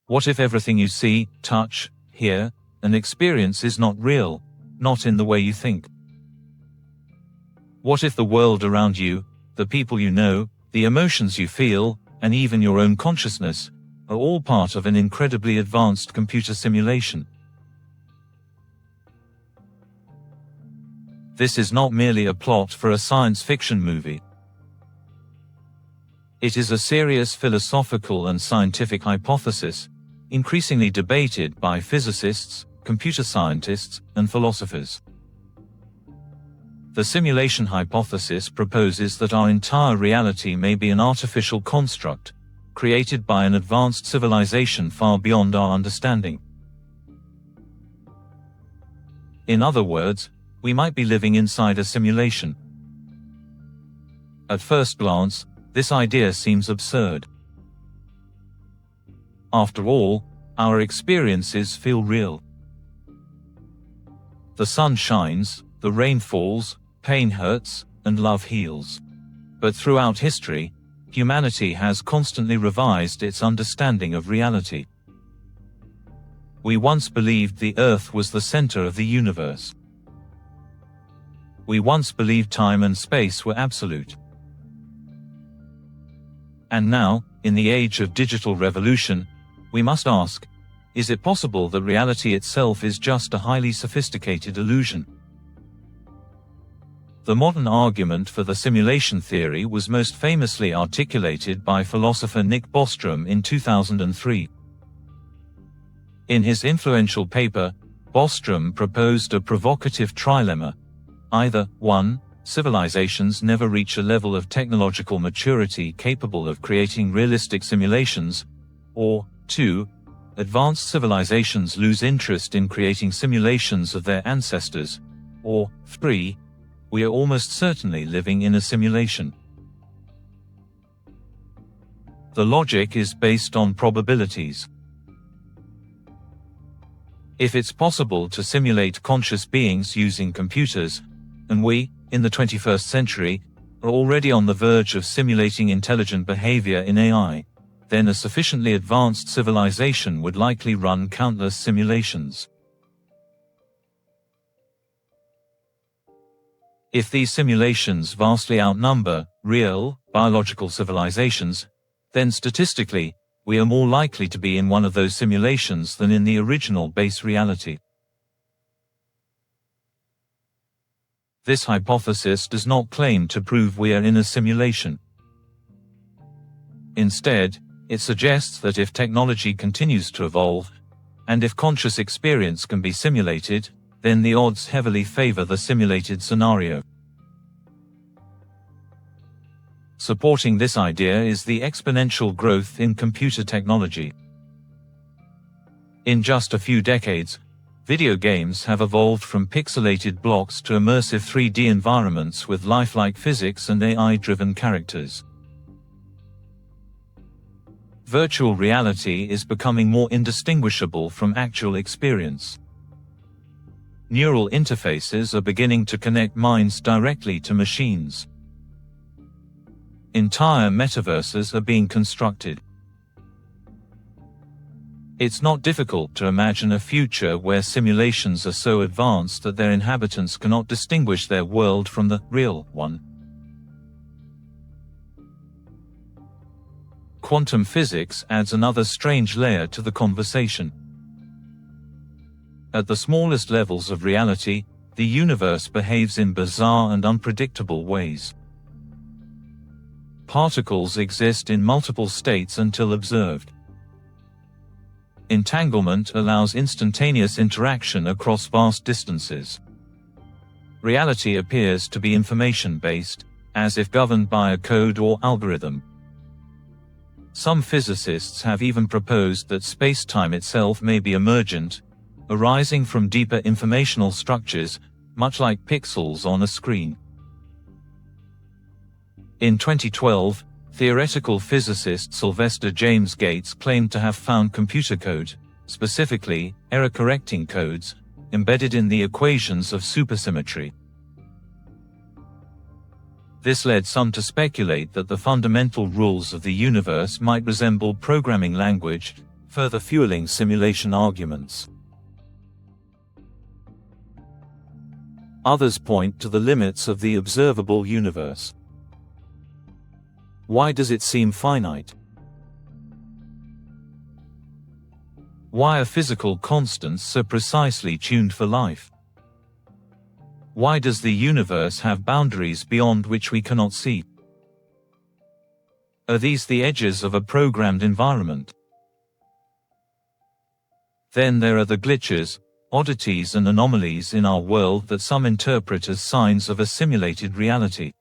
What if everything you see, touch, hear, and experience is not real, not in the way you think? What if the world around you, the people you know, the emotions you feel, and even your own consciousness, are all part of an incredibly advanced computer simulation? This is not merely a plot for a science fiction movie. It is a serious philosophical and scientific hypothesis, increasingly debated by physicists, computer scientists, and philosophers. The simulation hypothesis proposes that our entire reality may be an artificial construct, created by an advanced civilization far beyond our understanding. In other words, we might be living inside a simulation. At first glance, this idea seems absurd. After all, our experiences feel real. The sun shines, the rain falls, pain hurts, and love heals. But throughout history, humanity has constantly revised its understanding of reality. We once believed the Earth was the center of the universe. We once believed time and space were absolute. And now, in the age of digital revolution, we must ask, is it possible that reality itself is just a highly sophisticated illusion? The modern argument for the simulation theory was most famously articulated by philosopher Nick Bostrom in 2003. In his influential paper, Bostrom proposed a provocative trilemma. Either 1. Civilizations never reach a level of technological maturity capable of creating realistic simulations, or 2. Advanced civilizations lose interest in creating simulations of their ancestors, or 3. We are almost certainly living in a simulation. The logic is based on probabilities. If it's possible to simulate conscious beings using computers, and we, in the 21st century, are already on the verge of simulating intelligent behavior in AI, then a sufficiently advanced civilization would likely run countless simulations. If these simulations vastly outnumber real, biological civilizations, then statistically, we are more likely to be in one of those simulations than in the original base reality. This hypothesis does not claim to prove we are in a simulation. Instead, it suggests that if technology continues to evolve, and if conscious experience can be simulated, then the odds heavily favor the simulated scenario. Supporting this idea is the exponential growth in computer technology. In just a few decades, video games have evolved from pixelated blocks to immersive 3D environments with lifelike physics and AI-driven characters. Virtual reality is becoming more indistinguishable from actual experience. Neural interfaces are beginning to connect minds directly to machines. Entire metaverses are being constructed. It's not difficult to imagine a future where simulations are so advanced that their inhabitants cannot distinguish their world from the real one. Quantum physics adds another strange layer to the conversation. At the smallest levels of reality, the universe behaves in bizarre and unpredictable ways. Particles exist in multiple states until observed. Entanglement allows instantaneous interaction across vast distances. Reality appears to be information-based, as if governed by a code or algorithm. Some physicists have even proposed that space-time itself may be emergent, arising from deeper informational structures, much like pixels on a screen. In 2012, theoretical physicist Sylvester James Gates claimed to have found computer code, specifically error-correcting codes, embedded in the equations of supersymmetry. This led some to speculate that the fundamental rules of the universe might resemble programming language, further fueling simulation arguments. Others point to the limits of the observable universe. Why does it seem finite? Why are physical constants so precisely tuned for life? Why does the universe have boundaries beyond which we cannot see? Are these the edges of a programmed environment? Then there are the glitches, oddities and anomalies in our world that some interpret as signs of a simulated reality.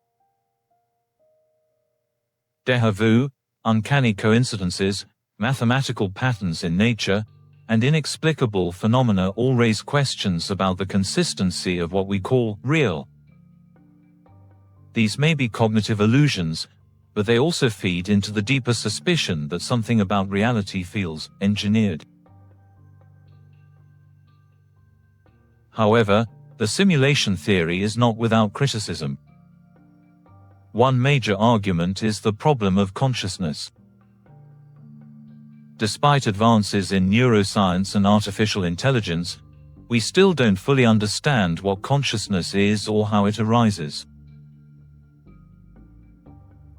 Déjà vu, uncanny coincidences, mathematical patterns in nature, and inexplicable phenomena all raise questions about the consistency of what we call real. These may be cognitive illusions, but they also feed into the deeper suspicion that something about reality feels engineered. However, the simulation theory is not without criticism. One major argument is the problem of consciousness. Despite advances in neuroscience and artificial intelligence, we still don't fully understand what consciousness is or how it arises.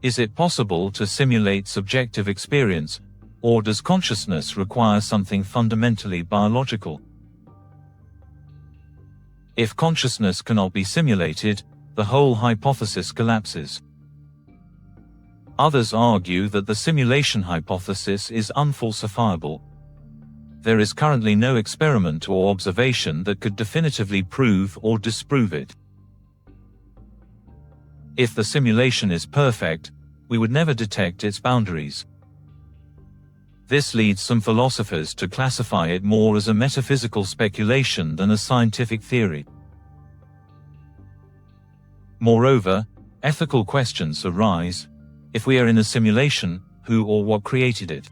Is it possible to simulate subjective experience, or does consciousness require something fundamentally biological? If consciousness cannot be simulated, the whole hypothesis collapses. Others argue that the simulation hypothesis is unfalsifiable. There is currently no experiment or observation that could definitively prove or disprove it. If the simulation is perfect, we would never detect its boundaries. This leads some philosophers to classify it more as a metaphysical speculation than a scientific theory. Moreover, ethical questions arise. If we are in a simulation, who or what created it?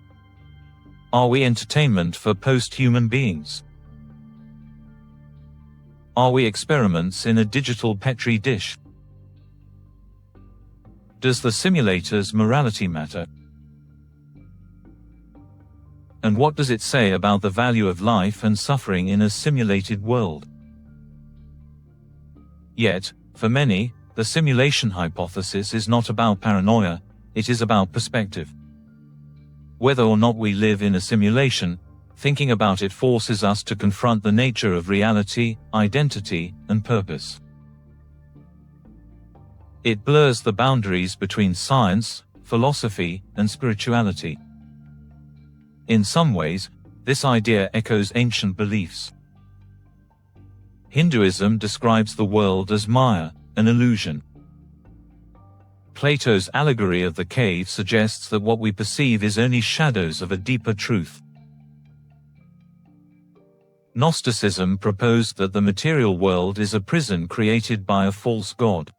Are we entertainment for post-human beings? Are we experiments in a digital petri dish? Does the simulator's morality matter? And what does it say about the value of life and suffering in a simulated world? Yet, for many, the simulation hypothesis is not about paranoia, it is about perspective. Whether or not we live in a simulation, thinking about it forces us to confront the nature of reality, identity, and purpose. It blurs the boundaries between science, philosophy, and spirituality. In some ways, this idea echoes ancient beliefs. Hinduism describes the world as Maya, an illusion. Plato's allegory of the cave suggests that what we perceive is only shadows of a deeper truth. Gnosticism proposed that the material world is a prison created by a false god.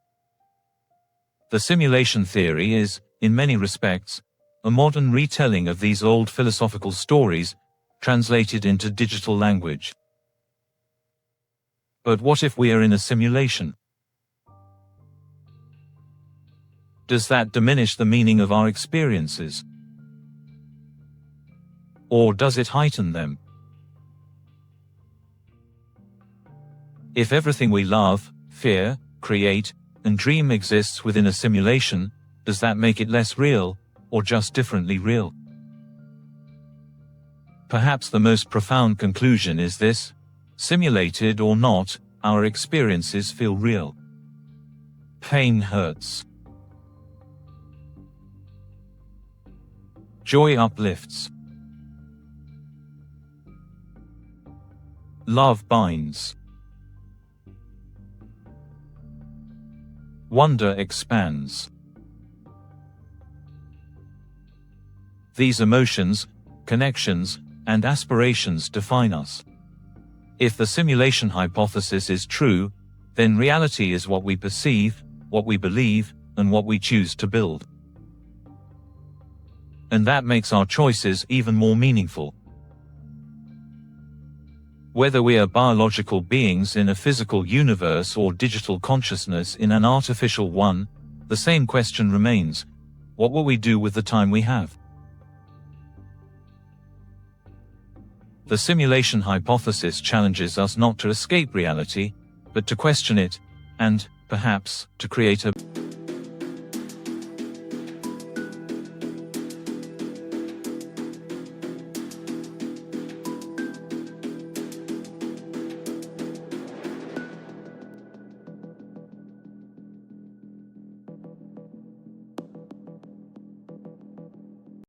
The simulation theory is, in many respects, a modern retelling of these old philosophical stories, translated into digital language. But what if we are in a simulation? Does that diminish the meaning of our experiences? Or does it heighten them? If everything we love, fear, create, and dream exists within a simulation, does that make it less real, or just differently real? Perhaps the most profound conclusion is this: simulated or not, our experiences feel real. Pain hurts. Joy uplifts. Love binds. Wonder expands. These emotions, connections, and aspirations define us. If the simulation hypothesis is true, then reality is what we perceive, what we believe, and what we choose to build. And that makes our choices even more meaningful. Whether we are biological beings in a physical universe or digital consciousness in an artificial one, the same question remains: what will we do with the time we have? The simulation hypothesis challenges us not to escape reality, but to question it, and, perhaps, to create a